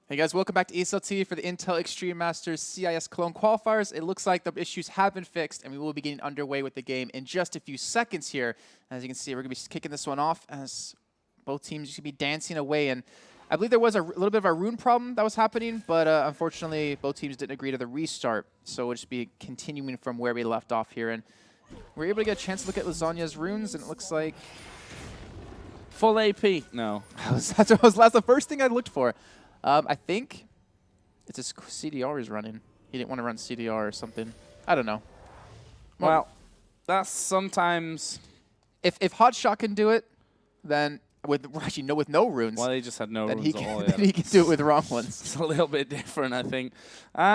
Hey guys, welcome back to ESLT for the Intel Extreme Masters CIS Cologne qualifiers. It looks like the issues have been fixed and we will be getting underway with the game in just a few seconds here. As you can see, we're going to be kicking this one off as both teams should be dancing away. And I believe there was a little bit of a rune problem that was happening, but unfortunately both teams didn't agree to the restart. So we'll just be continuing from where we left off here. And we're able to get a chance to look at Lasagna's runes, and it looks like full AP. No. that's the first thing I looked for. I think it's his CDR is running. He didn't want to run CDR or something. I don't know. Well, that's sometimes... If Hotshot can do it, then with no runes. Well, he just had no runes he at all. Then he can do it with wrong ones. It's a little bit different, I think.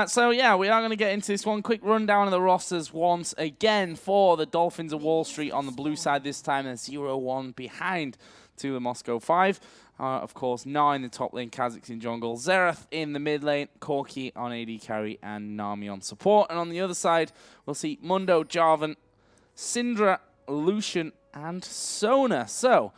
So, yeah, we are going to get into this one. Quick rundown of the rosters once again for the Dolphins of Wall Street on the blue side this time. They're 0-1 behind to the Moscow 5. Of course, Na in the top lane, Kha'Zix in jungle, Xerath in the mid lane, Corki on AD carry, and Nami on support. And on the other side, we'll see Mundo, Jarvan, Syndra, Lucian, and Sona. So,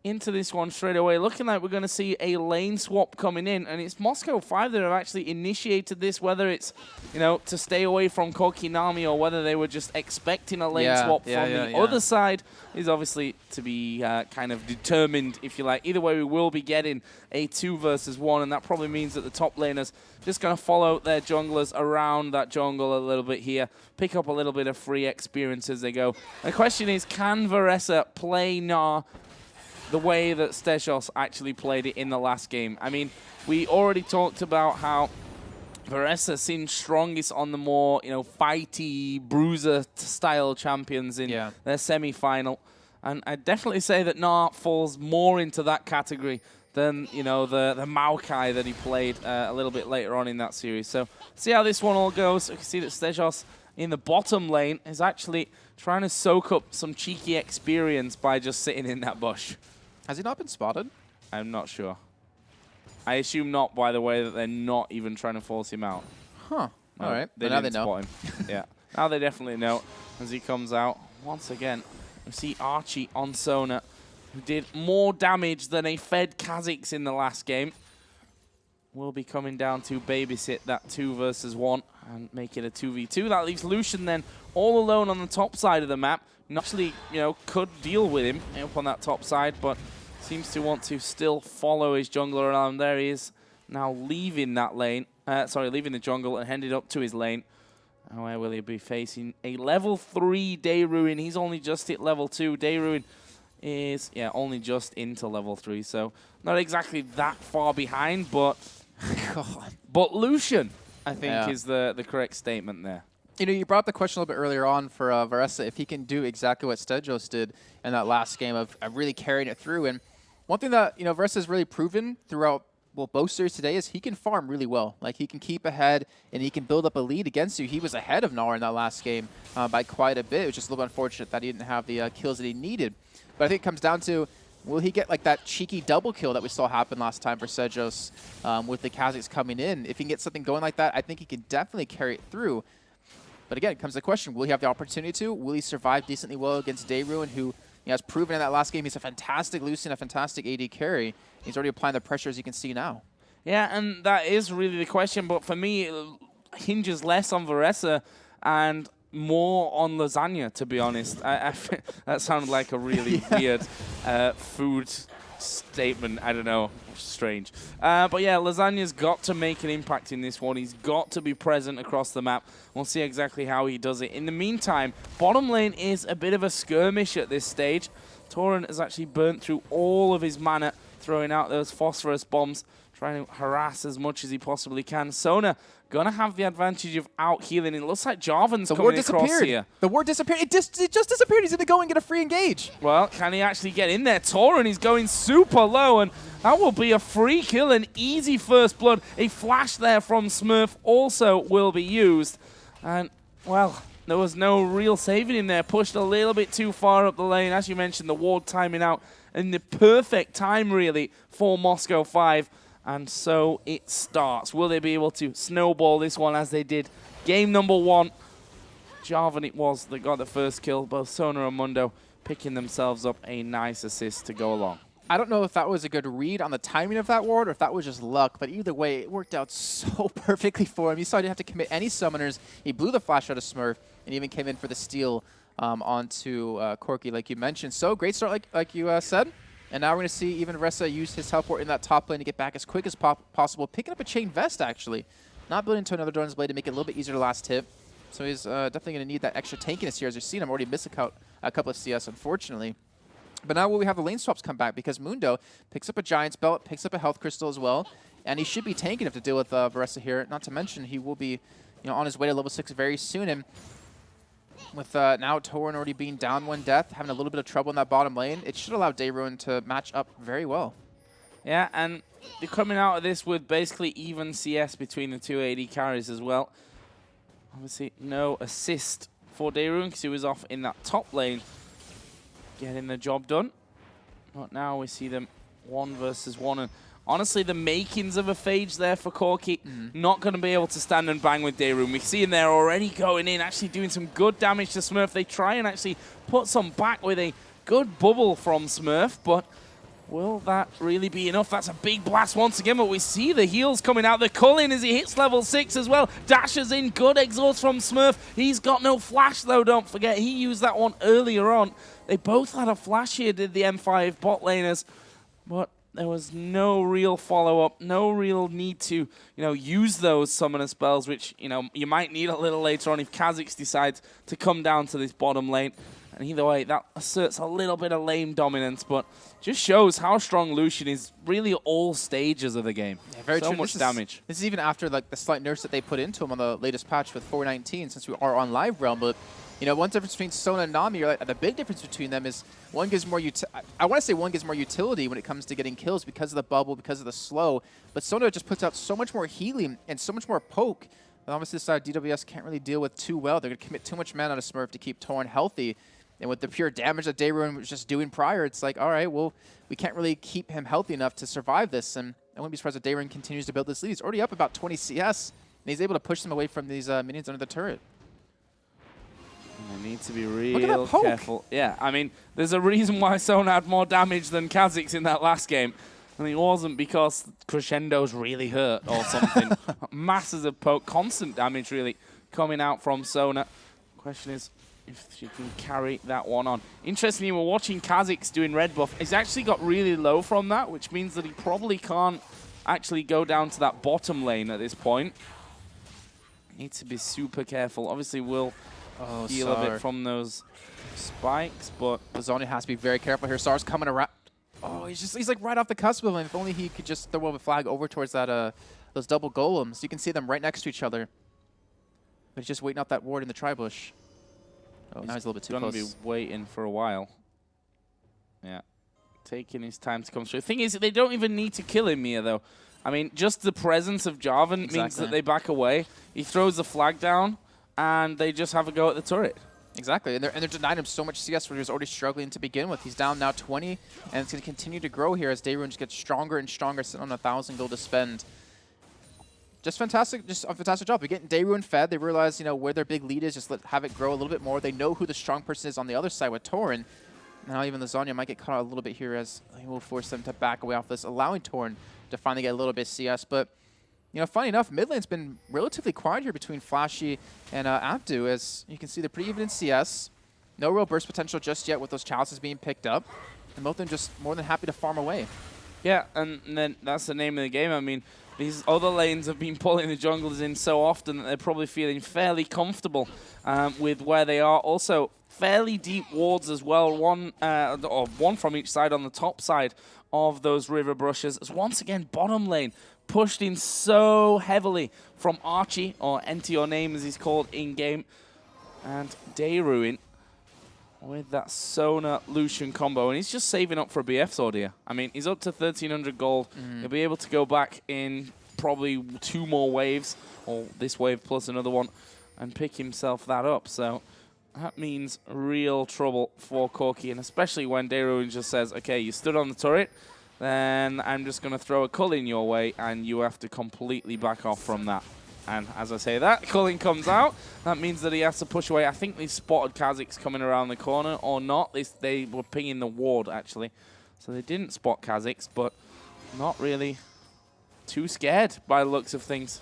into this one straight away, looking like we're going to see a lane swap coming in, and it's Moscow 5 that have actually initiated this, whether it's, to stay away from Corki Nami or whether they were just expecting a lane swap from the other side is obviously to be kind of determined, if you like. Either way, we will be getting a 2 versus 1, and that probably means that the top laners just going to follow their junglers around that jungle a little bit here, pick up a little bit of free experience as they go. The question is, can Varessa play Na the way that Stejos actually played it in the last game? I mean, we already talked about how Varessa seems strongest on the more, fighty, bruiser-style champions in their semi-final. And I'd definitely say that Na falls more into that category than, the Maokai that he played a little bit later on in that series. So, see how this one all goes. You can see that Stejos in the bottom lane is actually trying to soak up some cheeky experience by just sitting in that bush. Has he not been spotted? I'm not sure. I assume not, by the way, that they're not even trying to force him out. Huh. No, all right. Now they know. Spot him. Yeah. Now they definitely know as he comes out. Once again, we see Archie on Sona, who did more damage than a fed Kha'Zix in the last game. Will be coming down to babysit that 2 versus 1 and make it a 2v2. That leaves Lucian then all alone on the top side of the map. Actually, could deal with him up on that top side, but seems to want to still follow his jungler around. There he is, now leaving that lane. Leaving the jungle and headed up to his lane. Where will he be facing? A level 3 Daeruin. He's only just hit level 2. Daeruin is, only just into level 3, so not exactly that far behind, but but Lucian, I think, is the correct statement there. You brought up the question a little bit earlier on for Varessa, if he can do exactly what Stejos did in that last game of really carrying it through. And one thing that, Varessa has really proven throughout both series today is he can farm really well. Like, he can keep ahead and he can build up a lead against you. He was ahead of Gnar in that last game by quite a bit. It was just a little unfortunate that he didn't have the kills that he needed. But I think it comes down to, will he get like that cheeky double kill that we saw happen last time for Stejos with the Kha'Zix coming in? If he can get something going like that, I think he can definitely carry it through. But again, it comes to the question, will he have the opportunity to? Will he survive decently well against Daeruin, who has proven in that last game he's a fantastic Lucian, a fantastic AD carry. He's already applying the pressure, as you can see now. Yeah, and that is really the question. But for me, it hinges less on Varessa and more on Lasagna, to be honest. That sounded like a really weird food statement. I don't know. Strange. But yeah, Lasagna's got to make an impact in this one. He's got to be present across the map. We'll see exactly how he does it. In the meantime, bottom lane is a bit of a skirmish at this stage. Torrent has actually burnt through all of his mana, throwing out those phosphorus bombs, trying to harass as much as he possibly can. Sona gonna have the advantage of out healing. It looks like Jarvan's coming across here. The ward disappeared. It just disappeared. He's gonna go and get a free engage. Well, can he actually get in there? Torrent is going super low, and that will be a free kill, an easy first blood. A flash there from Smurf also will be used. And, well, there was no real saving him there. Pushed a little bit too far up the lane. As you mentioned, the ward timing out in the perfect time, really, for Moscow 5. And so it starts. Will they be able to snowball this one as they did game number 1? Jarvan it was that got the first kill. Both Sona and Mundo picking themselves up a nice assist to go along. I don't know if that was a good read on the timing of that ward or if that was just luck, but either way, it worked out so perfectly for him. You saw he didn't have to commit any summoners. He blew the flash out of Smurf and even came in for the steal onto Corki, like you mentioned. So great start, like you said. And now we're going to see even Ressa use his teleport in that top lane to get back as quick as possible. Picking up a chain vest, actually. Not building into another Doran's Blade to make it a little bit easier to last hit. So he's definitely going to need that extra tankiness here. As you've seen him already miss a couple of CS, unfortunately. But now we have the lane swaps come back because Mundo picks up a Giant's Belt, picks up a Health Crystal as well. And he should be tanking enough to deal with Varessa here. Not to mention he will be on his way to level 6 very soon. And with now Torn already being down 1 death, having a little bit of trouble in that bottom lane, it should allow Daeruin to match up very well. Yeah, and they're coming out of this with basically even CS between the two AD carries as well. Obviously, no assist for Daeruin because he was off in that top lane, getting the job done. But now we see them 1 versus 1. And honestly, the makings of a phage there for Corki. Not going to be able to stand and bang with Daeruin. We see him there already going in, actually doing some good damage to Smurf. They try and actually put some back with a good bubble from Smurf, but will that really be enough? That's a big blast once again, but we see the heals coming out. The Cullen as he hits level 6 as well. Dashes in, good exhaust from Smurf. He's got no flash though, don't forget. He used that one earlier on. They both had a flash here, did the M5 bot laners, but there was no real follow-up, no real need to, use those summoner spells, which, you might need a little later on if Kha'Zix decides to come down to this bottom lane. And either way, that asserts a little bit of lane dominance, but just shows how strong Lucian is really all stages of the game. Yeah, very so much damage. This is even after the slight nerfs that they put into him on the latest patch with 419, since we are on Live Realm. But one difference between Sona and Nami, the big difference between them is one gives more I want to say one gives more utility when it comes to getting kills because of the bubble, because of the slow. But Sona just puts out so much more healing and so much more poke. And obviously, this side DWS can't really deal with too well. They're going to commit too much mana to Smurf to keep Torn healthy. And with the pure damage that Daeruin was just doing prior, it's like, all right, well, we can't really keep him healthy enough to survive this. And I wouldn't be surprised if Daeruin continues to build this lead. He's already up about 20 CS, and he's able to push them away from these minions under the turret. They need to be real careful. Yeah, I mean, there's a reason why Sona had more damage than Kha'Zix in that last game. And it wasn't because Crescendo's really hurt or something. Masses of poke, constant damage really coming out from Sona. Question is if she can carry that one on. Interestingly, we're watching Kha'Zix doing red buff. He's actually got really low from that, which means that he probably can't actually go down to that bottom lane at this point. Needs to be super careful. Obviously, we'll heal a bit from those spikes, but Bazzonia has to be very careful here. Sar's coming around. Oh, he's like right off the cusp of him. If only he could just throw a flag over towards that those double golems. You can see them right next to each other. But he's just waiting out that ward in the tri-bush. Oh, now he's a little bit too close. He's going to be waiting for a while. Yeah. Taking his time to come through. The thing is, they don't even need to kill him here, though. I mean, just the presence of Jarvan means that they back away. He throws the flag down, and they just have a go at the turret. Exactly, and they're denying him so much CS where he was already struggling to begin with. He's down now 20, and it's going to continue to grow here as Daeruin just gets stronger and stronger, sitting on 1,000 gold to spend. Just fantastic, just a fantastic job. They're getting Daeruin fed. They realize, where their big lead is, just have it grow a little bit more. They know who the strong person is on the other side with Torn. Now even the Zhonya might get caught out a little bit here as he will force them to back away off this, allowing Torn to finally get a little bit of CS. But, funny enough, mid lane's been relatively quiet here between Flashy and Abdu. As you can see, they're pretty even in CS. No real burst potential just yet with those chalices being picked up. And both of them just more than happy to farm away. Yeah, and then that's the name of the game. I mean, these other lanes have been pulling the junglers in so often that they're probably feeling fairly comfortable with where they are. Also, fairly deep wards as well. One from each side on the top side of those river brushes. As once again, bottom lane pushed in so heavily from Archie, or Enter Your Name as he's called in-game. And Daeruin with that Sona Lucian combo, and he's just saving up for a BF sword here. I mean, he's up to 1,300 gold. He'll be able to go back in probably 2 more waves, or this wave plus another one, and pick himself that up. So that means real trouble for Corki, and especially when Daeruin just says, okay, you stood on the turret, then I'm just going to throw a Cullen your way, and you have to completely back off from that. And as I say that, Cullen comes out. That means that he has to push away. I think they spotted Kha'Zix coming around the corner, or not. They were pinging the ward, actually. So they didn't spot Kha'Zix, but not really too scared by the looks of things.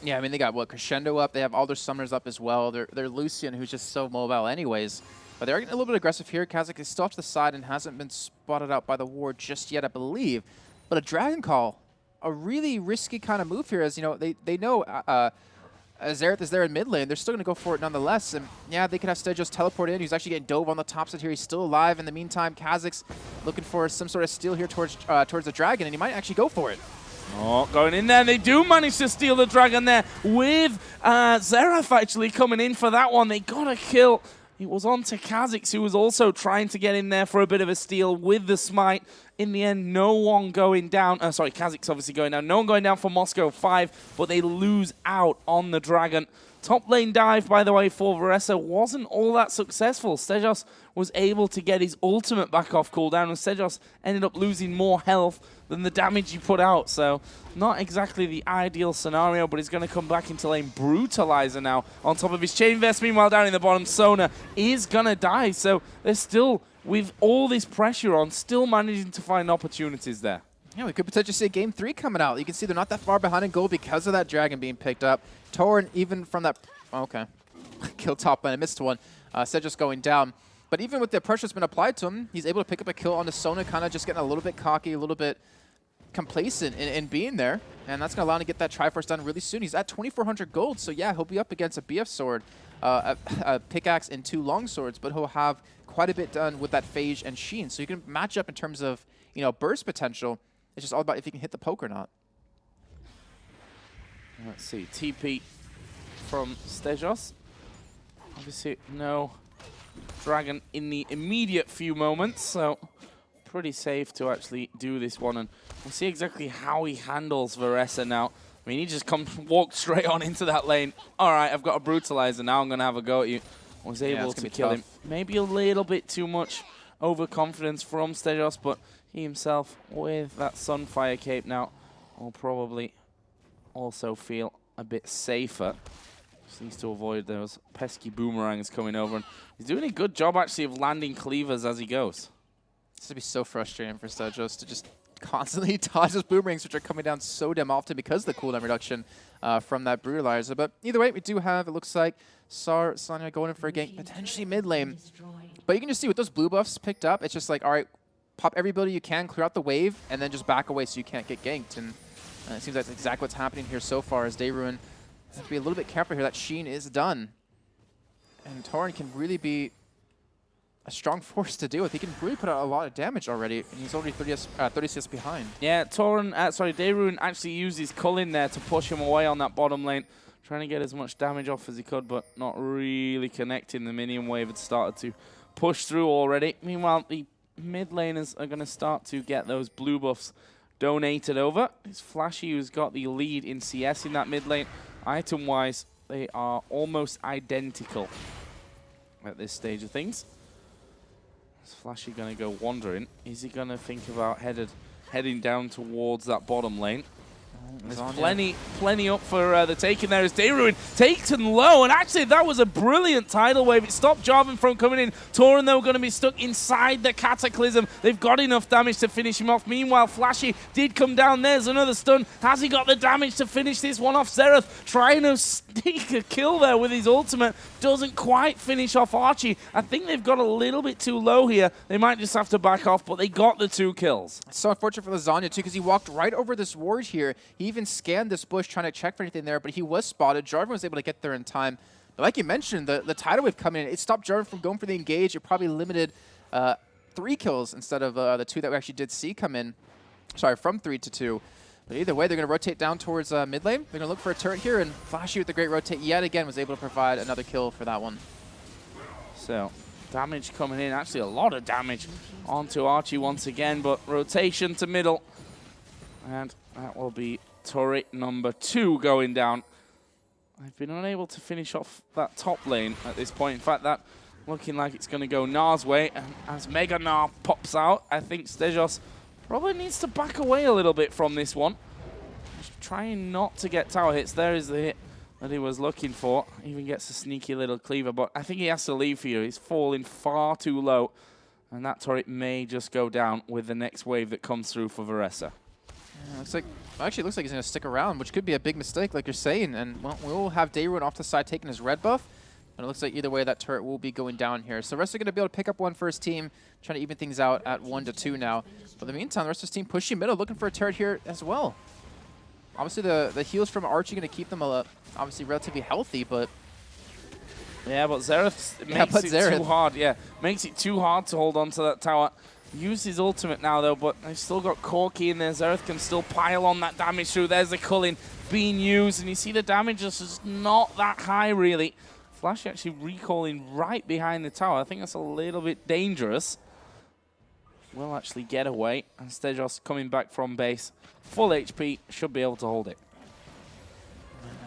Yeah, I mean, they got, what, Crescendo up. They have all their summoners up as well. They're Lucian, who's just so mobile anyways. But they're getting a little bit aggressive here. Kha'Zix is still off to the side and hasn't been spotted out by the ward just yet, I believe. But a Dragon Call, a really risky kind of move here, as, you know, they know Xerath is there in mid lane. They're still going to go for it nonetheless. And yeah, they could have Stejos teleport in. He's actually getting dove on the top side here. He's still alive. In the meantime, Kha'Zix looking for some sort of steal here towards the dragon, and he might actually go for it. Oh, going in there. They do manage to steal the dragon there with Xerath actually coming in for that one. They got a kill. It was on to Kha'Zix, who was also trying to get in there for a bit of a steal with the smite. In the end, no one going down. Kha'Zix obviously going down. No one going down for Moscow 5, but they lose out on the dragon. Top lane dive, by the way, for Veressa wasn't all that successful. Stejos was able to get his ultimate back off cooldown, and Stejos ended up losing more health than the damage he put out. So not exactly the ideal scenario, but he's going to come back into lane. Brutalizer now on top of his chain vest. Meanwhile, down in the bottom, Sona is going to die. So they're still, with all this pressure on, still managing to find opportunities there. Yeah, we could potentially see a Game 3 coming out. You can see they're not that far behind in gold because of that dragon being picked up. Torn, even from that... Oh, okay. Kill top lane. I missed one. Stejos going down. But even with the pressure that's been applied to him, he's able to pick up a kill on the Sona, kind of just getting a little bit cocky, a little bit complacent in being there. And that's going to allow him to get that Triforce done really soon. He's at 2,400 gold, so yeah, he'll be up against a BF sword, a pickaxe, and 2 long swords, but he'll have quite a bit done with that Phage and Sheen. So you can match up in terms of, you know, burst potential. It's just all about if you can hit the poke or not. Let's see. TP from Stejos. Obviously, no dragon in the immediate few moments, so pretty safe to actually do this one. And we'll see exactly how he handles Veressa now. I mean, he just walked straight on into that lane. All right, I've got a Brutalizer. Now I'm going to have a go at you. Was able to kill him. Maybe a little bit too much overconfidence from Stejos, but he himself, with that Sunfire cape now, will probably also feel a bit safer. Just needs to avoid those pesky boomerangs coming over. And he's doing a good job, actually, of landing cleavers as he goes. This would be so frustrating for Stejos to just constantly dodge those boomerangs, which are coming down so damn often because of the cooldown reduction from that Brutalizer. But either way, we do have, it looks like, Sonya going in for a gank, potentially mid lane. But you can just see with those blue buffs picked up, it's just like, all right, pop every ability you can, clear out the wave, and then just back away so you can't get ganked. And it seems that's exactly what's happening here so far as Dayruin has to be a little bit careful here. That Sheen is done. And Torrent can really be a strong force to deal with. He can really put out a lot of damage already, and he's already 30 CS behind. Yeah, Dayruin actually used his Cullen there to push him away on that bottom lane, trying to get as much damage off as he could, but not really connecting. The minion wave had started to push through already. Meanwhile, the mid laners are going to start to get those blue buffs donated over. It's Flashy who's got the lead in CS in that mid lane. Item-wise, they are almost identical at this stage of things. Is Flashy going to go wandering? Is he going to think about heading down towards that bottom lane? There's plenty up for the taking there as Dayruin taken low, and actually that was a brilliant tidal wave. It stopped Jarvan from coming in. Tauren, though, going to be stuck inside the Cataclysm. They've got enough damage to finish him off. Meanwhile, Flashy did come down. There's another stun. Has he got the damage to finish this one off? Xerath trying to sneak a kill there with his ultimate. Doesn't quite finish off Archie. I think they've got a little bit too low here. They might just have to back off, but they got the 2 kills. It's so unfortunate for Lasagna, too, because he walked right over this ward here. He even scanned this bush trying to check for anything there, but he was spotted. Jarvan was able to get there in time. But like you mentioned, the tidal wave coming in, it stopped Jarvan from going for the engage. It probably limited 3 kills instead of the 2 that we actually did see come in. Sorry, from 3 to 2. But either way, they're going to rotate down towards mid lane. They're going to look for a turret here, and Flashy with the great rotate yet again was able to provide another kill for that one. So, damage coming in. Actually, a lot of damage onto Archie once again, but rotation to middle. And that will be turret number 2 going down. I've been unable to finish off that top lane at this point. In fact, that looking like it's going to go Gnar's way. And as Mega Gnar pops out, I think Stejos probably needs to back away a little bit from this one. Just trying not to get tower hits. There is the hit that he was looking for. Even gets a sneaky little cleaver, but I think he has to leave here. He's falling far too low. And that turret may just go down with the next wave that comes through for Varese. Looks like, actually, it looks like he's going to stick around, which could be a big mistake, like you're saying. And well, we'll have Dayrun off the side taking his red buff. But it looks like either way, that turret will be going down here. So the rest are going to be able to pick up one for his team, trying to even things out at 1-2 now. But in the meantime, the rest of his team pushing middle, looking for a turret here as well. Obviously, the heals from Archie going to keep them obviously relatively healthy, but... Yeah, but Xerath makes it too hard. Yeah, makes it too hard to hold on to that tower. Use his ultimate now, though, but they've still got Corki in there. Xerath can still pile on that damage through. There's the culling being used, and you see the damage is just not that high, really. Flash actually recalling right behind the tower. I think that's a little bit dangerous. Will actually get away, and Stejos coming back from base. Full HP, should be able to hold it.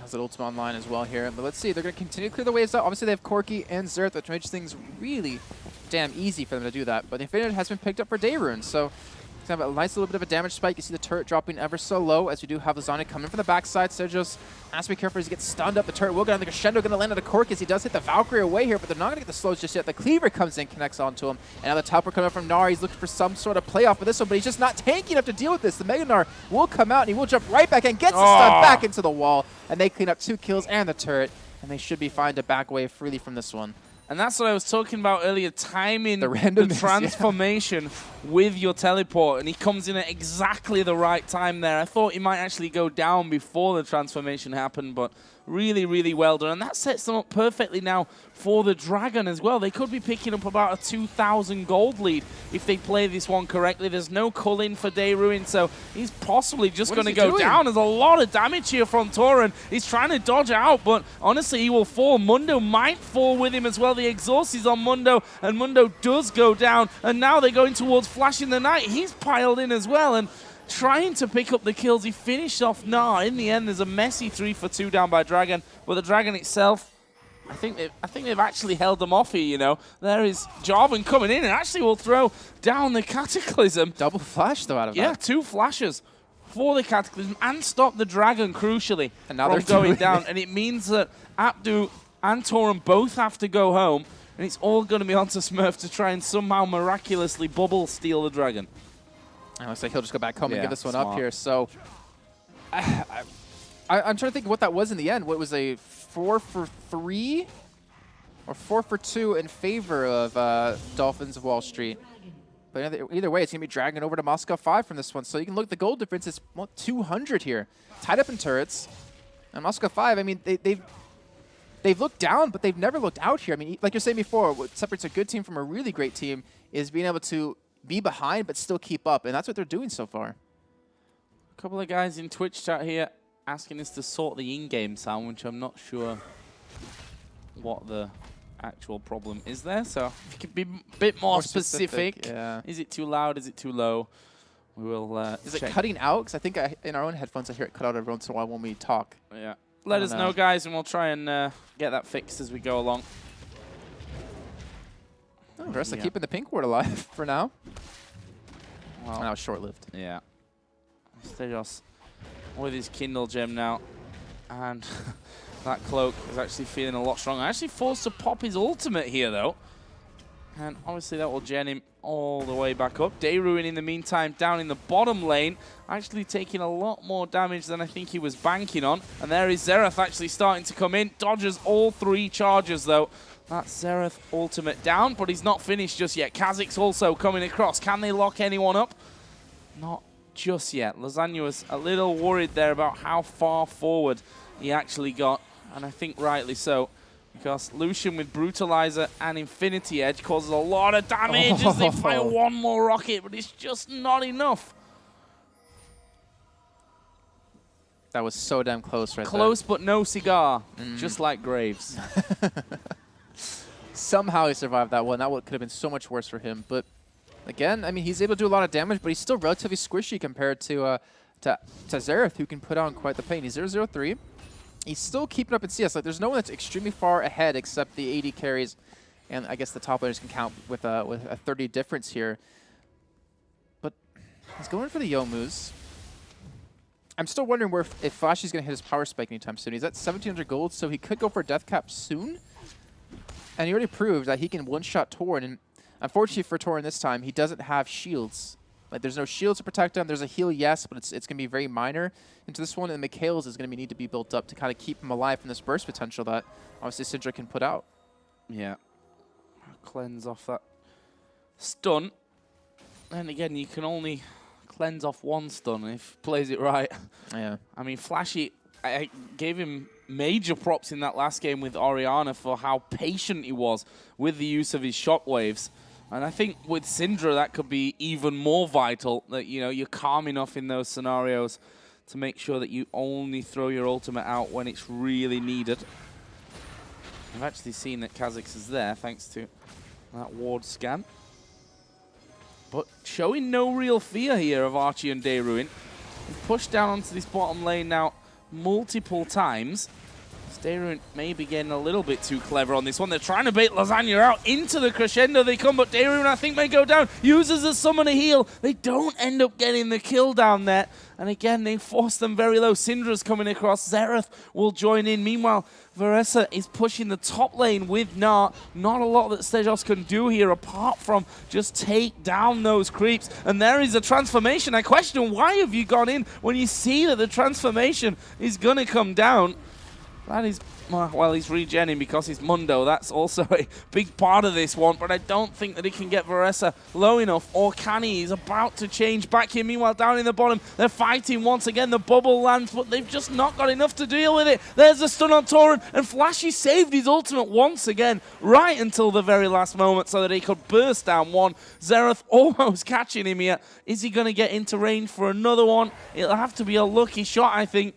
Has an ultimate online as well here. But let's see, they're going to continue to clear the waves out. Obviously, they have Corki and Xerath, which makes things really damn easy for them to do that. But the Infinite has been picked up for Dayrun, so it's going to have a nice little bit of a damage spike. You see the turret dropping ever so low as we do have Lasagna coming from the backside. Stejos has to be careful as he gets stunned up. The turret will get on the Crescendo, going to land on the Corki as he does hit the Valkyrie away here, but they're not going to get the slows just yet. The Cleaver comes in, connects onto him. And now the Topper coming up from Gnar. He's looking for some sort of playoff with this one, but he's just not tanky enough to deal with this. The Mega Gnar will come out, and he will jump right back and gets the stun back into the wall. And they clean up 2 kills and the turret, and they should be fine to back away freely from this one. And that's what I was talking about earlier, timing the transformation with your teleport. And he comes in at exactly the right time there. I thought he might actually go down before the transformation happened, but really, really well done. And that sets them up perfectly now for the Dragon as well. They could be picking up about a 2,000 gold lead if they play this one correctly. There's no culling for Dayrun, so he's possibly just going to go down. There's a lot of damage here from Torin. He's trying to dodge out, but honestly, he will fall. Mundo might fall with him as well. The exhaust is on Mundo, and Mundo does go down. And now they're going towards Flash in the Night. He's piled in as well, and trying to pick up the kills. He finished off Gnar. In the end, there's a messy 3-for-2 down by Dragon, but the Dragon itself, I think they've actually held them off here, you know. There is Jarvan coming in and actually will throw down the Cataclysm. Double flash, though, out of that. Yeah, 2 flashes for the Cataclysm and stop the Dragon, crucially, and now from going down. And it means that Abdu and Torin both have to go home, and it's all going to be onto Smurf to try and somehow miraculously bubble steal the Dragon. It looks like he'll just go back home and give this one up here. So I'm trying to think what that was in the end. What was a 4-for-3 or 4-for-2 in favor of Dolphins of Wall Street. But either way, it's going to be dragging over to Moscow 5 from this one. So you can look, the gold difference is 200 here. Tied up in turrets. And Moscow 5, I mean, they've looked down, but they've never looked out here. I mean, like you're saying before, what separates a good team from a really great team is being able to be behind but still keep up, and that's what they're doing so far. A couple of guys in Twitch chat here asking us to sort the in-game sound, which I'm not sure what the actual problem is there. So if you could be a bit more specific. Yeah. Is it too loud? Is it too low? We will Is it cutting out? Because I think in our own headphones I hear it cut out every once in a while when we talk. Yeah. Let us know, guys, and we'll try and get that fixed as we go along. Oh, the rest are keeping the pink ward alive for now. Well, now short-lived. Yeah. Stejos with his Kindle gem now. And that cloak is actually feeling a lot stronger. Actually forced to pop his ultimate here, though. And obviously that will gen him all the way back up. Dayrun, in the meantime, down in the bottom lane, actually taking a lot more damage than I think he was banking on. And there is Xerath actually starting to come in. Dodges all 3 charges, though. That's Xerath ultimate down, but he's not finished just yet. Kha'Zix's also coming across. Can they lock anyone up? Not just yet. Lasagna was a little worried there about how far forward he actually got, and I think rightly so, because Lucian with Brutalizer and Infinity Edge causes a lot of damage as they fire one more rocket, but it's just not enough. That was so damn close right there. Close, but no cigar, just like Graves. Somehow he survived that one. That could have been so much worse for him. But again, I mean, he's able to do a lot of damage, but he's still relatively squishy compared to Xerath, who can put on quite the pain. He's 0-0-3. He's still keeping up in CS. Like, there's no one that's extremely far ahead except the AD carries, and I guess the top laners can count with a 30 difference here. But he's going for the Youmu's. I'm still wondering if Flashy's going to hit his power spike anytime soon. He's at 1,700 gold, so he could go for a death cap soon. And he already proved that he can one-shot Torin. And Unfortunately for Torin this time, he doesn't have shields. Like, there's no shields to protect him. There's a heal, yes, but it's going to be very minor into this one. And Mikhail's is going to need to be built up to kind of keep him alive from this burst potential that obviously Syndra can put out. Yeah. Cleanse off that stun. And again, you can only cleanse off one stun if he plays it right. Yeah. I mean, Flashy, I gave him major props in that last game with Orianna for how patient he was with the use of his shockwaves. And I think with Syndra, that could be even more vital, that, you know, you're calm enough in those scenarios to make sure that you only throw your ultimate out when it's really needed. I've actually seen that Kha'Zix is there, thanks to that ward scan. But showing no real fear here of Archie and Dayruin. Pushed down onto this bottom lane now multiple times. Dayruin may be getting a little bit too clever on this one. They're trying to bait Lasagna out. Into the crescendo they come, but Dayruin, I think, may go down. Uses a summoner heal. They don't end up getting the kill down there. And again, they force them very low. Syndra's coming across. Xerath will join in. Meanwhile, Varessa is pushing the top lane with Nart. Not a lot that Stejos can do here apart from just take down those creeps. And there is a transformation. I question, why have you gone in when you see that the transformation is going to come down? That is, well, he's regenning because he's Mundo. That's also a big part of this one, but I don't think that he can get Varessa low enough, or can he? He's about to change back here. Meanwhile, down in the bottom, they're fighting once again. The bubble lands, but they've just not got enough to deal with it. There's a stun on Torin, and Flashy saved his ultimate once again, right until the very last moment, so that he could burst down one. Xerath almost catching him here. Is he going to get into range for another one? It'll have to be a lucky shot, I think,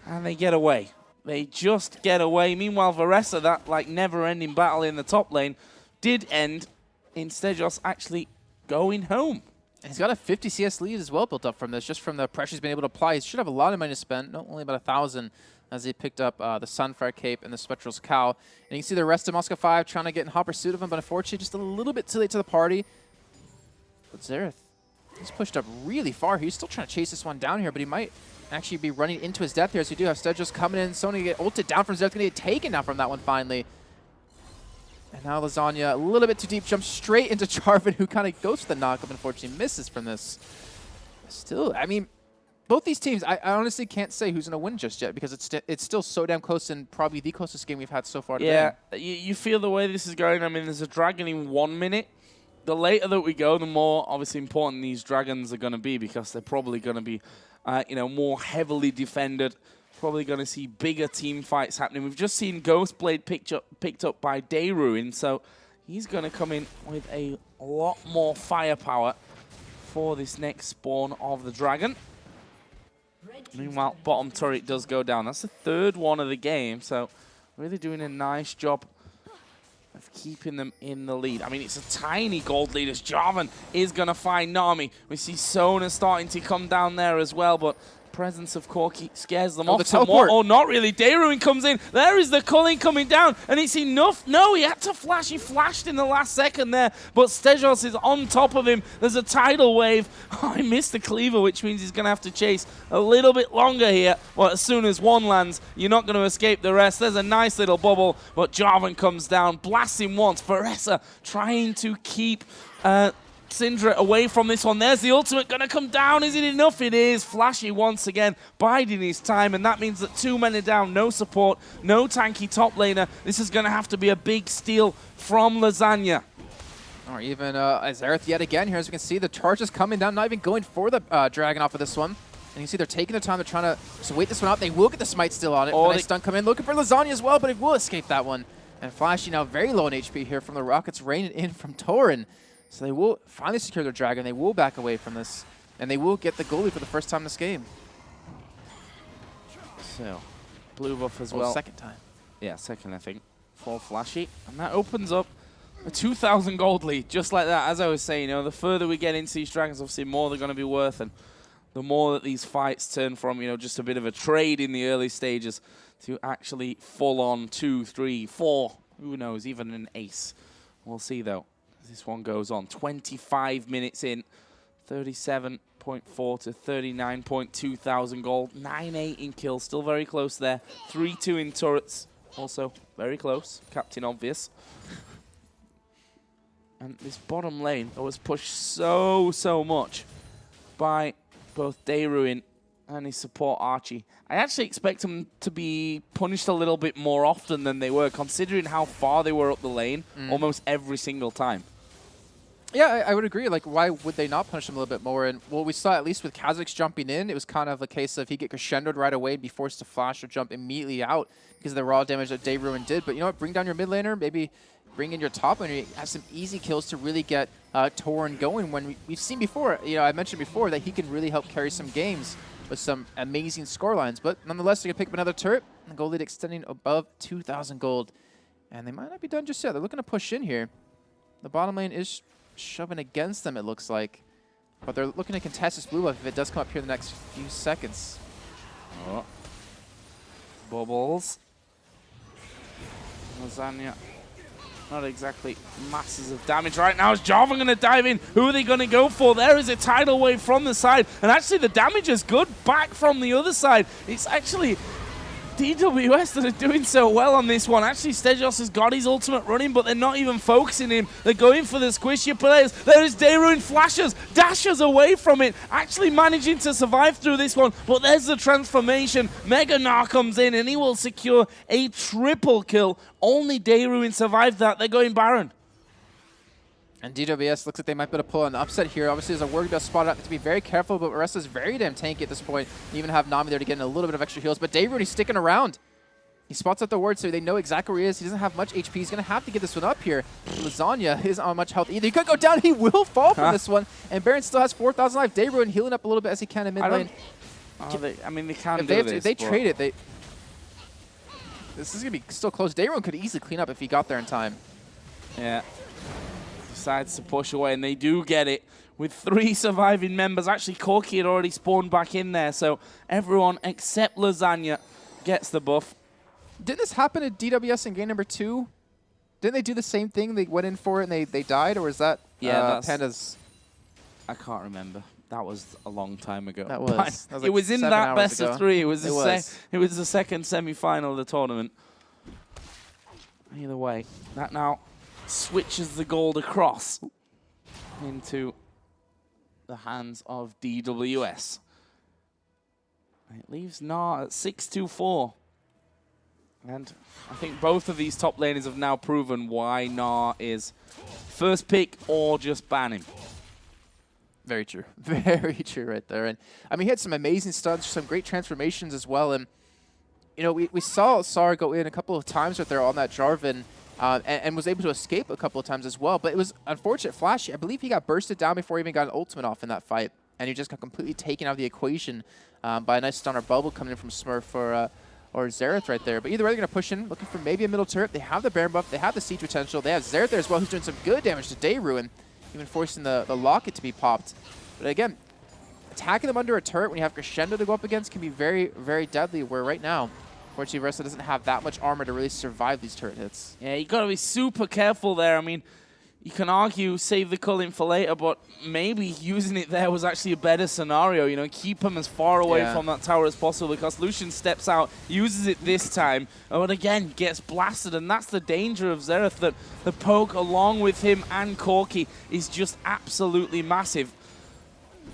and they get away. They just get away. Meanwhile, Varessa, that like never-ending battle in the top lane, did end in Stejos actually going home. And he's got a 50 CS lead as well built up from this, just from the pressure he's been able to apply. He should have a lot of money to spend, not only about 1,000, as he picked up the Sunfire Cape and the Spectral's Cow. And you can see the rest of Moscow 5 trying to get in hot pursuit of him, but unfortunately just a little bit too late to the party. But Xerath, he's pushed up really far. He's still trying to chase this one down here, but he might actually be running into his death here, as we do have Stejos coming in. Sony get ulted down from Xerath, gonna get taken down from that one finally. And now Lasagna, a little bit too deep, jumps straight into Jarvan, who kind of goes for the knockup, unfortunately misses from this. Still, I mean, both these teams, I honestly can't say who's gonna win just yet, because it's still so damn close, and probably the closest game we've had so far today. Yeah, you feel the way this is going. I mean, there's a dragon in 1 minute. The later that we go, the more obviously important these dragons are gonna be, because they're probably gonna be you know, more heavily defended. Probably going to see bigger team fights happening. We've just seen Ghostblade picked up by Dayruin, so he's going to come in with a lot more firepower for this next spawn of the dragon. Meanwhile, bottom turret does go down. That's the third one of the game, so really doing a nice job of keeping them in the lead. I mean, it's a tiny gold lead as Jarvan is going to find Nami. We see Sona starting to come down there as well, but presence of Corki scares them off the somewhat. teleport. Oh, not really. Dayruin comes in. There is the culling coming down, and it's enough. No, he had to flash. He flashed in the last second there, but Stejos is on top of him. There's a tidal wave. Oh, he missed the cleaver, which means he's going to have to chase a little bit longer here. Well, as soon as one lands, you're not going to escape the rest. There's a nice little bubble, but Jarvan comes down, blasts him once. Varessa trying to keep Syndra away from this one. There's the ultimate going to come down. Is it enough? It is. Flashy once again, biding his time, and that means that 2 men are down, no support, no tanky top laner. This is going to have to be a big steal from Lasagna. Or even Xerath yet again here. As we can see, the charge is coming down, not even going for the dragon off of this one. And you can see they're taking their time. They're trying to just wait this one out. They will get the smite still on it. Oh, Nice stun come in, looking for Lasagna as well, but it will escape that one. And Flashy now very low on HP here from the rockets raining in from Torin. So they will finally secure their dragon. They will back away from this, and they will get the goalie for the first time this game. So, blue buff as well. Second time. Yeah, second, I think, for Flashy. And that opens up a 2,000 gold lead, just like that. As I was saying, you know, the further we get into these dragons, obviously, the more they're going to be worth, and the more that these fights turn from, you know, just a bit of a trade in the early stages to actually full-on 2, 3, 4, who knows, even an ace. We'll see, though. This one goes on. 25 minutes in, 37.4 to 39.2 thousand gold. 9-8 in kills, still very close there. 3-2 in turrets, also very close. Captain Obvious. And this bottom lane that was pushed so much by both Dayruin and his support Archie. I actually expect them to be punished a little bit more often than they were, considering how far they were up the lane almost every single time. Yeah, I would agree. Like, why would they not punish him a little bit more? And what we saw, at least with Kha'Zix jumping in, it was kind of a case of he get crescendoed right away and be forced to flash or jump immediately out because of the raw damage that Dayruin did. But you know what? Bring down your mid laner, maybe bring in your top laner. You have some easy kills to really get Torn going. When we've seen before, you know, I mentioned before that he can really help carry some games with some amazing scorelines. But nonetheless, they can pick up another turret. And gold lead extending above 2,000 gold. And they might not be done just yet. They're looking to push in here. The bottom lane is shoving against them, it looks like. But they're looking to contest this blue buff if it does come up here in the next few seconds. Oh. Bubbles. Lasagna. Not exactly masses of damage right now. Is Jarvan going to dive in? Who are they going to go for? There is a tidal wave from the side. And actually the damage is good back from the other side. It's actually DWS that are doing so well on this one. Actually, Stejos has got his ultimate running, but they're not even focusing him. They're going for the squishier players. There is Dayruin flashes, dashes away from it, actually managing to survive through this one. But there's the transformation. Mega Gnar comes in, and he will secure a triple kill. Only Dayruin survived that. They're going Baron. And DWS looks like they might be able to pull an upset here. Obviously, there's a Warg spot out to be very careful, but Oresta's very damn tanky at this point. You even have Nami there to get in a little bit of extra heals. But Dayruin, he's sticking around. He spots out the ward, so they know exactly where he is. He doesn't have much HP. He's going to have to get this one up here. Lasagna isn't on much health either. He could go down. He will fall from this one. And Baron still has 4,000 life. Dayruin healing up a little bit as he can in mid lane. I mean, they can if do they, this. If they trade it, this is going to be still close. Dayruin could easily clean up if he got there in time. Yeah. Decides to push away, and they do get it with 3 surviving members. Actually, Corki had already spawned back in there, so everyone except Lasagna gets the buff. Didn't this happen at DWS in game number 2? Didn't they do the same thing? They went in for it and they died, or is that Panda's? I can't remember. That was a long time ago. That was. That was like it was in that best ago. of 3. It was the second semi-final of the tournament. Either way, that now switches the gold across into the hands of DWS. It leaves Gnar at 6-2-4. And I think both of these top laners have now proven why Gnar is first pick or just ban him. Very true. Very true right there. And I mean, he had some amazing stunts, some great transformations as well. And, you know, we saw Sar go in a couple of times right there on that Jarvan. And was able to escape a couple of times as well. But it was unfortunate flash. I believe he got bursted down before he even got an ultimate off in that fight. And he just got completely taken out of the equation by a nice stunner bubble coming in from Smurf or Xerath right there. But either way, they're going to push in, looking for maybe a middle turret. They have the Baron buff. They have the siege potential. They have Xerath there as well, who's doing some good damage to Dayruin, even forcing the locket to be popped. But again, attacking them under a turret when you have Crescendo to go up against can be very, very deadly, where right now, fortunately, Oresta doesn't have that much armor to really survive these turret hits. Yeah, you got to be super careful there. I mean, you can argue save the culling for later, but maybe using it there was actually a better scenario. You know, keep him as far away from that tower as possible, because Lucian steps out, uses it this time, but again, gets blasted. And that's the danger of Xerath, that the poke along with him and Corki is just absolutely massive.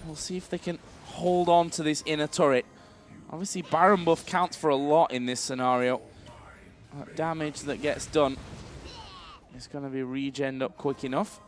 We'll see if they can hold on to this inner turret. Obviously, Baron buff counts for a lot in this scenario. That damage that gets done is going to be regened up quick enough.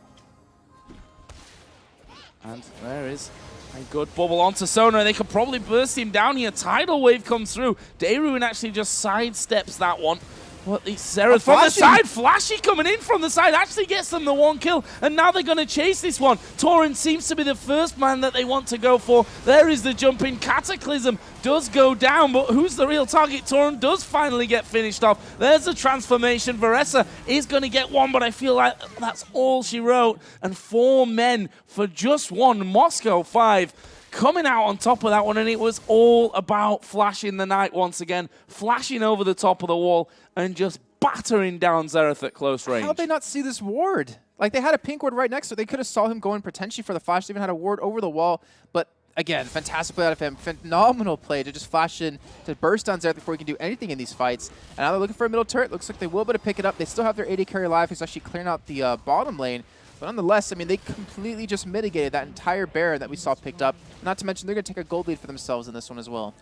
And there is a good bubble onto Sona. They could probably burst him down here. Tidal wave comes through. Dayruin actually just sidesteps that one. But the Xerath from the side, Flashy coming in from the side, actually gets them the 1 kill. And now they're going to chase this one. Torrent seems to be the first man that they want to go for. There is the jump in. Cataclysm does go down, but who's the real target? Torrent does finally get finished off. There's the transformation. Varessa is going to get one, but I feel like that's all she wrote. And 4 men for just 1. Moscow 5. Coming out on top of that one, and it was all about flashing the night once again, flashing over the top of the wall, and just battering down Xerath at close range. How'd they not see this ward? Like, they had a pink ward right next to it. They could have saw him going potentially for the flash. They even had a ward over the wall. But again, fantastic play out of him. Phenomenal play to just flash in, to burst down Xerath before he can do anything in these fights. And now they're looking for a middle turret. Looks like they will be able to pick it up. They still have their AD carry alive. He's actually clearing out the bottom lane. But nonetheless, I mean, they completely just mitigated that entire Baron that we saw picked up. Not to mention, they're going to take a gold lead for themselves in this one as well.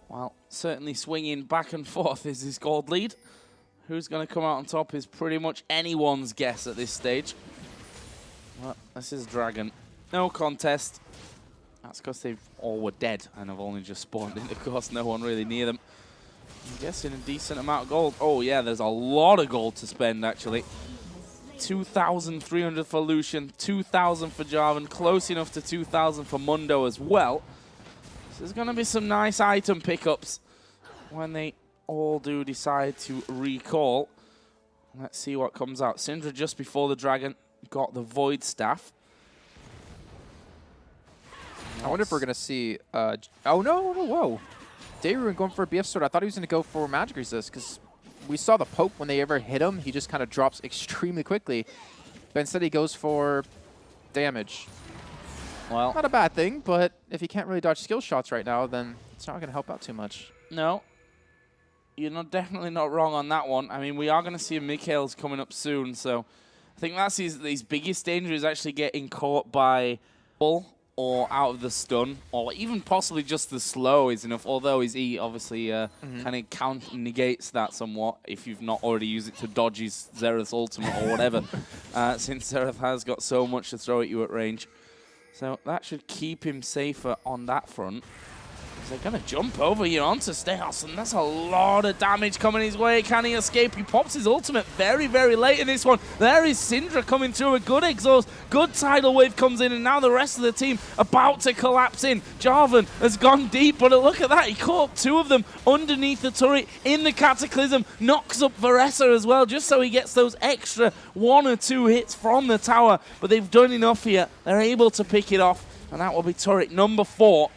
Well, certainly swinging back and forth is his gold lead. Who's going to come out on top is pretty much anyone's guess at this stage. Well, this is Dragon. No contest. That's because they all were dead and have only just spawned in. Of course, no one really near them. I'm guessing a decent amount of gold. Oh, yeah, there's a lot of gold to spend, actually. 2,300 for Lucian, 2,000 for Jarvan, close enough to 2,000 for Mundo as well. So there's going to be some nice item pickups when they all do decide to recall. Let's see what comes out. Syndra just before the Dragon got the Void Staff. I wonder if we're going to see... oh, no, whoa. Daruin going for a BF Sword. I thought he was going to go for Magic Resist because we saw the Pope when they ever hit him. He just kind of drops extremely quickly. But instead he goes for damage. Well, not a bad thing, but if you can't really dodge skill shots right now, then it's not going to help out too much. No. You're definitely not wrong on that one. I mean, we are going to see a Mikhail's coming up soon, so I think that's his biggest danger is actually getting caught by Bull or out of the stun, or even possibly just the slow is enough, although his E obviously kind of negates that somewhat if you've not already used it to dodge his Xerath's ultimate or whatever, since Xerath has got so much to throw at you at range. So that should keep him safer on that front. They're going to jump over here onto Stehos, and that's a lot of damage coming his way. Can he escape? He pops his ultimate very, very late in this one. There is Syndra coming through a good exhaust. Good tidal wave comes in, and now the rest of the team about to collapse in. Jarvan has gone deep, but look at that. He caught two of them underneath the turret in the Cataclysm. Knocks up Varessa as well, just so he gets those extra 1 or 2 hits from the tower. But they've done enough here. They're able to pick it off, and that will be turret number 4.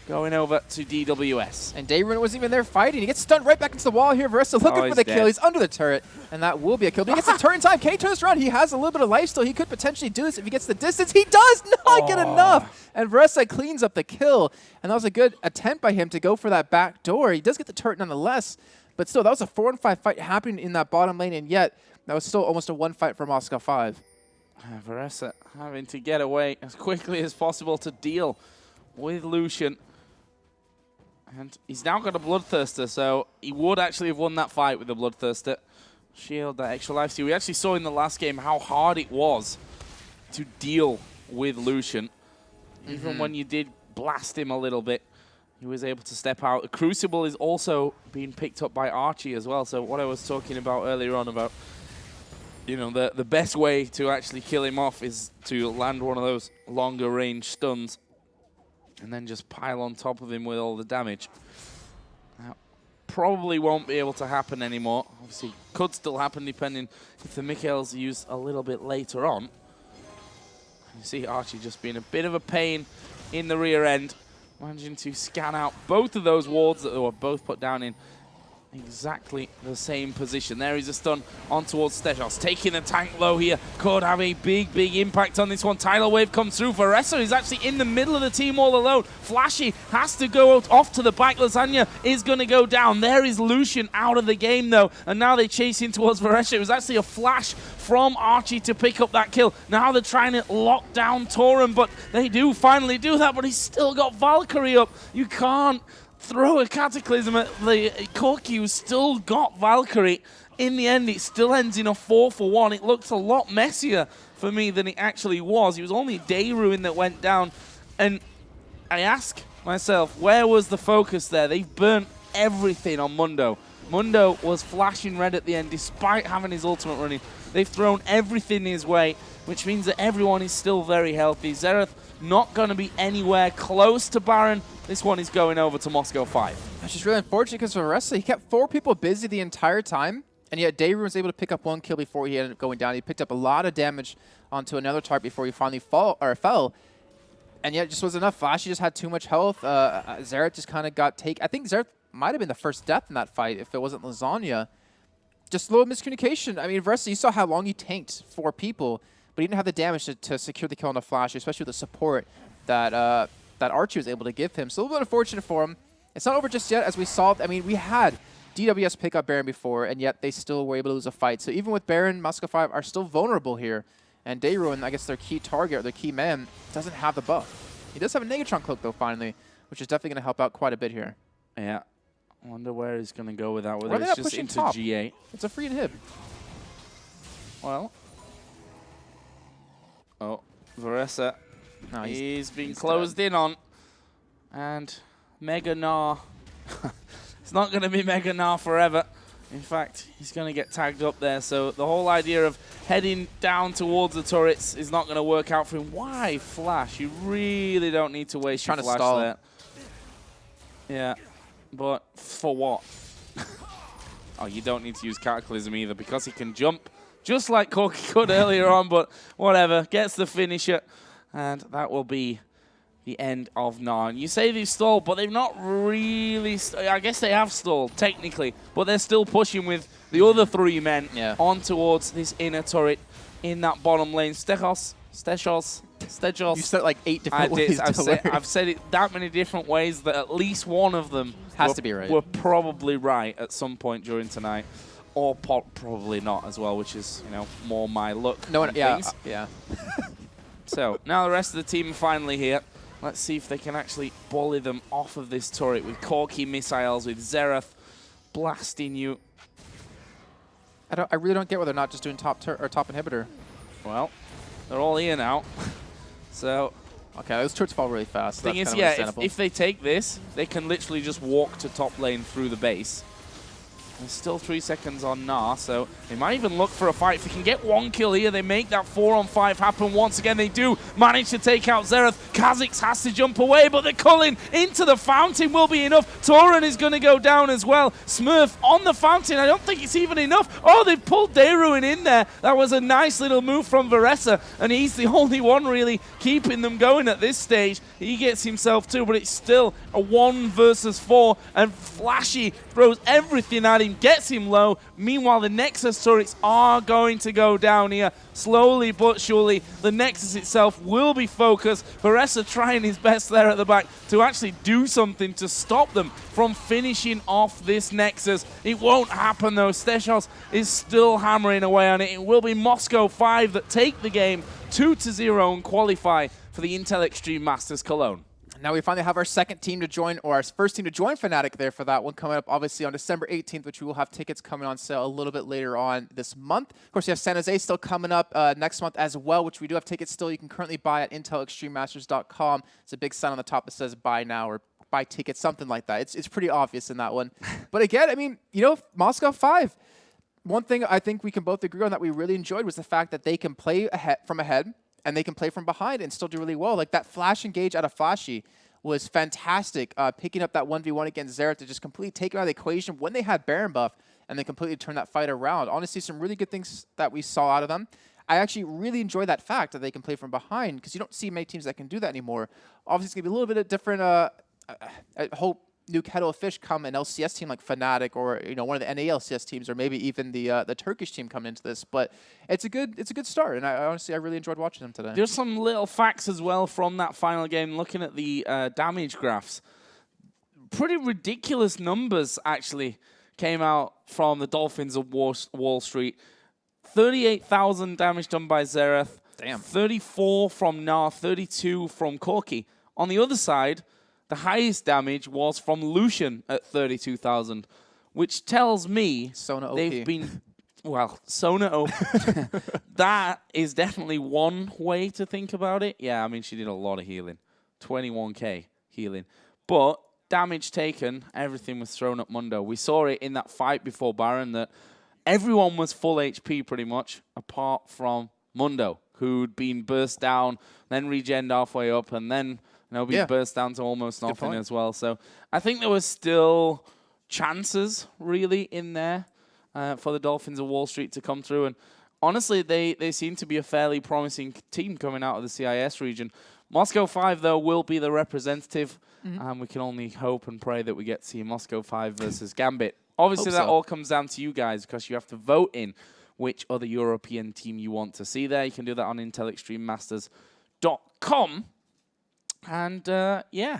Going over to DWS. And Dayrun wasn't even there fighting. He gets stunned right back into the wall here. Varessa looking for the kill. He's under the turret, and that will be a kill. But he gets the turret in time. K turns around. He has a little bit of life still. He could potentially do this if he gets the distance. He does not get enough. And Varessa cleans up the kill. And that was a good attempt by him to go for that back door. He does get the turret nonetheless. But still, that was a 4-on-5 fight happening in that bottom lane. And yet, that was still almost a 1 fight for Moscow 5. Varessa having to get away as quickly as possible to deal with Lucian. And he's now got a Bloodthirster, so he would actually have won that fight with the Bloodthirster. Shield, that extra lifesteal. We actually saw in the last game how hard it was to deal with Lucian. Even when you did blast him a little bit, he was able to step out. The Crucible is also being picked up by Archie as well. So what I was talking about earlier on about, you know, the best way to actually kill him off is to land one of those longer range stuns and then just pile on top of him with all the damage. Now, probably won't be able to happen anymore. Obviously, could still happen depending if the Mikhail's used a little bit later on. You see Archie just being a bit of a pain in the rear end, managing to scan out both of those wards that were both put down in exactly the same position. There is a stun on towards Stejos, taking the tank low here. Could have a big, big impact on this one. Tidal wave comes through. Varessa is actually in the middle of the team all alone. Flashy has to go off to the back. Lasagna is going to go down. There is Lucian out of the game, though. And now they chase in towards Varessa. It was actually a flash from Archie to pick up that kill. Now they're trying to lock down Torum, but they do finally do that. But he's still got Valkyrie up. You can't throw a Cataclysm at the Corki, who's still got Valkyrie. In the end, it still ends in a 4-for-1. It looks a lot messier for me than it actually was. It was only Dayrun that went down. And I ask myself, where was the focus there? They've burnt everything on Mundo. Mundo was flashing red at the end, despite having his ultimate running. They've thrown everything his way, which means that everyone is still very healthy. Xerath not going to be anywhere close to Baron. This one is going over to Moscow 5. That's just really unfortunate because Varessa, he kept 4 people busy the entire time, and yet Dayrun was able to pick up 1 kill before he ended up going down. He picked up a lot of damage onto another target before he finally fell, and yet it just wasn't enough. Flashy just had too much health. Xerath just kind of got taken. I think Xerath might have been the first death in that fight if it wasn't Lasagna. Just a little miscommunication. I mean, Varessa, you saw how long he tanked 4 people, but he didn't have the damage to secure the kill on the Flash, especially with the support that that Archie was able to give him. So a little bit unfortunate for him. It's not over just yet, as we saw. I mean, we had DWS pick up Baron before, and yet they still were able to lose a fight. So even with Baron, Moscow 5 are still vulnerable here. And Daeruin, I guess their key target or their key man, doesn't have the buff. He does have a Negatron Cloak, though, finally, which is definitely going to help out quite a bit here. Yeah. I wonder where he's going to go with that, whether Or it's just into top. G8. It's a free inhib. Well. Oh, Varessa. No, he's been closed in on. And Mega Gnar. It's not going to be Mega Gnar forever. In fact, he's going to get tagged up there. So the whole idea of heading down towards the turrets is not going to work out for him. Why Flash? You really don't need to waste your Flash there. Yeah, but for what? Oh, you don't need to use Cataclysm either because he can jump just like Corki could earlier on, but whatever. Gets the finisher, and that will be the end of Gnar. You say they've stalled, but they've not really... I guess they have stalled, technically, but they're still pushing with the other three men on towards this inner turret in that bottom lane. Stechos. You said it like 8 different ways. I've said it that many different ways that at least one of them has to be right. Were probably right at some point during tonight, or probably not as well, which is, you know, more my luck. No one, yeah. So now the rest of the team are finally here. Let's see if they can actually bully them off of this turret with Corki missiles, with Xerath blasting you. I really don't get why they're not just doing top inhibitor. Well, they're all here now. So, okay, those turrets fall really fast. Thing is, yeah, if they take this, they can literally just walk to top lane through the base. There's still 3 seconds on Gnar, so they might even look for a fight. If they can get one kill here, they make that 4-on-5 happen once again. They do manage to take out Xerath. Kha'Zix has to jump away, but the culling into the fountain will be enough. Tauren is going to go down as well. Smurf on the fountain. I don't think it's even enough. Oh, they've pulled Daeruin in there. That was a nice little move from Varessa, and he's the only one really keeping them going at this stage. He gets himself too, but it's still a 1 versus 4, and Flashy throws everything at him, gets him low. Meanwhile, the Nexus turrets are going to go down here. Slowly but surely, the Nexus itself will be focused. Varessa trying his best there at the back to actually do something to stop them from finishing off this Nexus. It won't happen though. Stechos is still hammering away on it. It will be Moscow 5 that take the game 2-0 and qualify for the Intel Extreme Masters Cologne. Now we finally have our second team to join, or our first team to join Fnatic there for that one, coming up obviously on December 18th, which we will have tickets coming on sale a little bit later on this month. Of course, we have San Jose still coming up next month as well, which we do have tickets still. You can currently buy at intelextrememasters.com. It's a big sign on the top that says buy now or buy tickets, something like that. It's pretty obvious in that one. But again, I mean, you know, Moscow 5, one thing I think we can both agree on that we really enjoyed was the fact that they can play from ahead, and they can play from behind and still do really well. Like that flash engage out of Flashy was fantastic, picking up that 1v1 against Xerath to just completely take him out of the equation when they had Baron buff and then completely turn that fight around. Honestly, some really good things that we saw out of them. I actually really enjoy that fact that they can play from behind because you don't see many teams that can do that anymore. Obviously, it's going to be a little bit of different. I hope new kettle of fish come an LCS team like Fnatic or one of the NA LCS teams or maybe even the Turkish team coming into this. But it's a good start, and honestly I really enjoyed watching them today. There's some little facts as well from that final game. Looking at the damage graphs, pretty ridiculous numbers actually came out from the Dolphins of Wall Street. 38,000 damage done by Xerath. Damn. 34 from Gnar, 32 from Corki. On the other side, the highest damage was from Lucian at 32,000, which tells me Sona OP. They've been, well, Sona OP. That is definitely one way to think about it. Yeah, I mean, she did a lot of healing, 21k healing. But damage taken, everything was thrown at Mundo. We saw it in that fight before Baron that everyone was full HP pretty much, apart from Mundo, who'd been burst down, then regened halfway up, and then being burst down to almost nothing as well. So I think there was still chances really in there for the Dolphins of Wall Street to come through. And honestly, they seem to be a fairly promising team coming out of the CIS region. Moscow 5, though, will be the representative. And we can only hope and pray that we get to see Moscow 5 versus Gambit. Obviously, that all comes down to you guys because you have to vote in which other European team you want to see there. You can do that on intelextrememasters.com. And, yeah,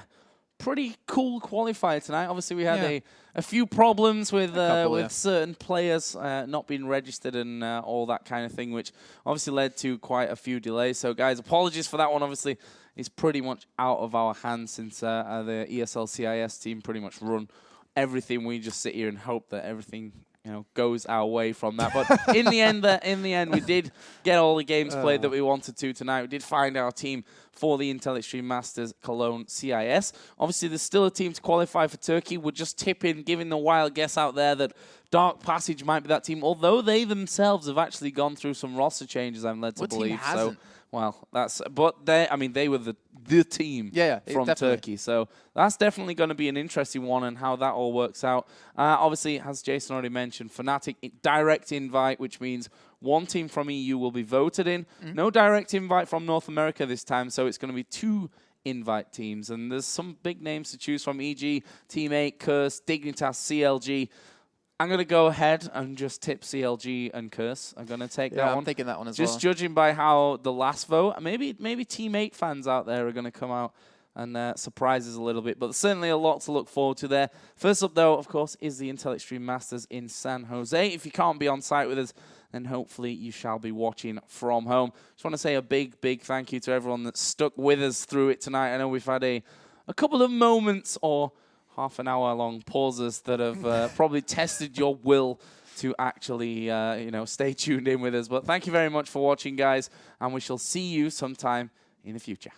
pretty cool qualifier tonight. Obviously, we had Yeah. a few problems with couple, certain players not being registered and all that kind of thing, which obviously led to quite a few delays. So, guys, apologies for that one. Obviously, it's pretty much out of our hands since the ESL CIS team pretty much run everything. We just sit here and hope that everything goes our way from that. But in the end, we did get all the games played that we wanted to tonight. We did find our team for the Intel Extreme Masters Cologne CIS. Obviously, there's still a team to qualify for Turkey. We're just tipping, giving the wild guess out there that Dark Passage might be that team, although they themselves have actually gone through some roster changes, I'm led to believe. Team hasn't? So, well, but they were the team from definitely. Turkey. So that's definitely going to be an interesting one and how that all works out. Obviously, as Jason already mentioned, Fnatic direct invite, which means one team from EU will be voted in. No direct invite from North America this time, so it's going to be 2 invite teams. And there's some big names to choose from, e.g. Team 8, Curse, Dignitas, CLG. I'm going to go ahead and just tip CLG and Curse. I'm going to take that one. I'm thinking that one as just well. Judging by how the last vote, maybe Team 8 fans out there are going to come out and surprise us a little bit. But certainly a lot to look forward to there. First up, though, of course, is the Intel Extreme Masters in San Jose. If you can't be on site with us, then hopefully you shall be watching from home. Just want to say a big, big thank you to everyone that stuck with us through it tonight. I know we've had a couple of moments or half an hour long pauses that have probably tested your will to actually stay tuned in with us. But thank you very much for watching, guys, and we shall see you sometime in the future.